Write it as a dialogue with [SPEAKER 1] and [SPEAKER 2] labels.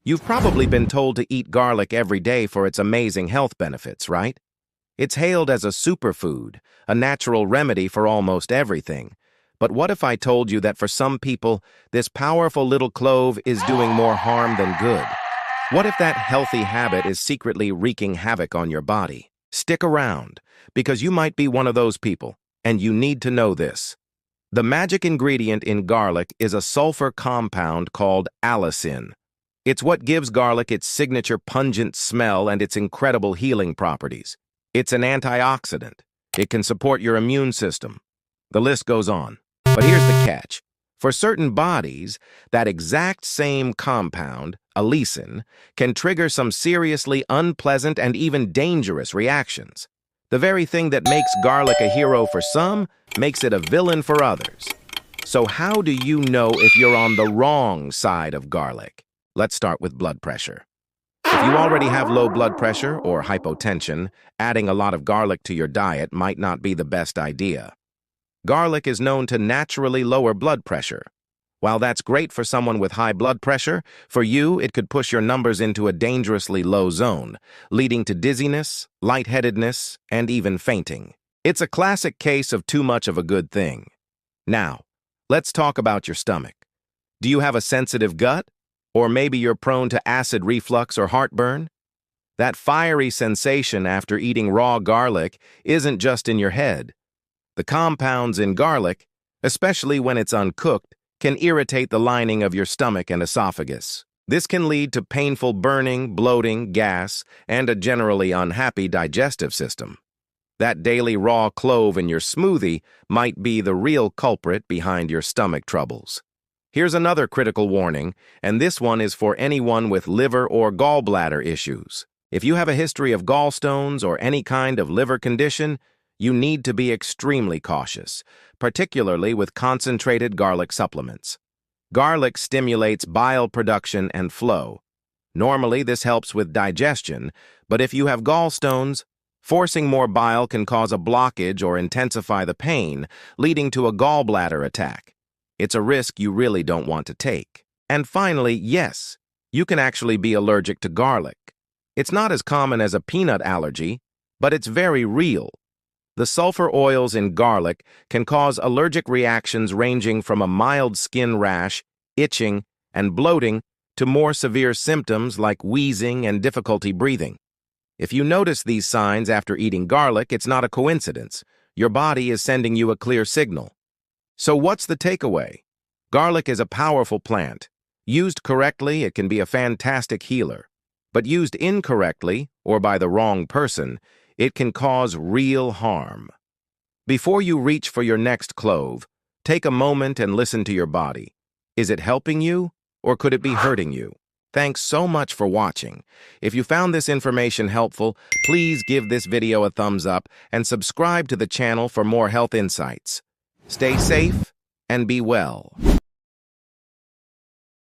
[SPEAKER 1] You've probably been told to eat garlic every day for its amazing health benefits, right? It's hailed as a superfood, a natural remedy for almost everything. But what if I told you that for some people, this powerful little clove is doing more harm than good? What if that healthy habit is secretly wreaking havoc on your body? Stick around, because you might be one of those people, and you need to know this. The magic ingredient in garlic is a sulfur compound called allicin. It's what gives garlic its signature pungent smell and its incredible healing properties. It's an antioxidant. It can support your immune system. The list goes on. But here's the catch. For certain bodies, that exact same compound, Allicin, can trigger some seriously unpleasant and even dangerous reactions. The very thing that makes garlic a hero for some makes it a villain for others. So how do you know if you're on the wrong side of garlic? Let's start with blood pressure. If you already have low blood pressure or hypotension, adding a lot of garlic to your diet might not be the best idea. Garlic is known to naturally lower blood pressure. While that's great for someone with high blood pressure, for you it could push your numbers into a dangerously low zone, leading to dizziness, lightheadedness, and even fainting. It's a classic case of too much of a good thing. Now, let's talk about your stomach. Do you have a sensitive gut? Or maybe you're prone to acid reflux or heartburn? That fiery sensation after eating raw garlic isn't just in your head. The compounds in garlic, especially when it's uncooked, can irritate the lining of your stomach and esophagus. This can lead to painful burning, bloating, gas, and a generally unhappy digestive system. That daily raw clove in your smoothie might be the real culprit behind your stomach troubles. Here's another critical warning, and this one is for anyone with liver or gallbladder issues. If you have a history of gallstones or any kind of liver condition, you need to be extremely cautious, particularly with concentrated garlic supplements. Garlic stimulates bile production and flow. Normally, this helps with digestion, but if you have gallstones, forcing more bile can cause a blockage or intensify the pain, leading to a gallbladder attack. It's a risk you really don't want to take. And finally, yes, you can actually be allergic to garlic. It's not as common as a peanut allergy, but it's very real. The sulfur oils in garlic can cause allergic reactions ranging from a mild skin rash, itching, and bloating to more severe symptoms like wheezing and difficulty breathing. If you notice these signs after eating garlic, it's not a coincidence. Your body is sending you a clear signal. So what's the takeaway? Garlic is a powerful plant. Used correctly, it can be a fantastic healer. But used incorrectly, or by the wrong person, it can cause real harm. Before you reach for your next clove, take a moment and listen to your body. Is it helping you, or could it be hurting you? Thanks so much for watching. If you found this information helpful, please give this video a thumbs up and subscribe to the channel for more health insights. Stay safe and be well.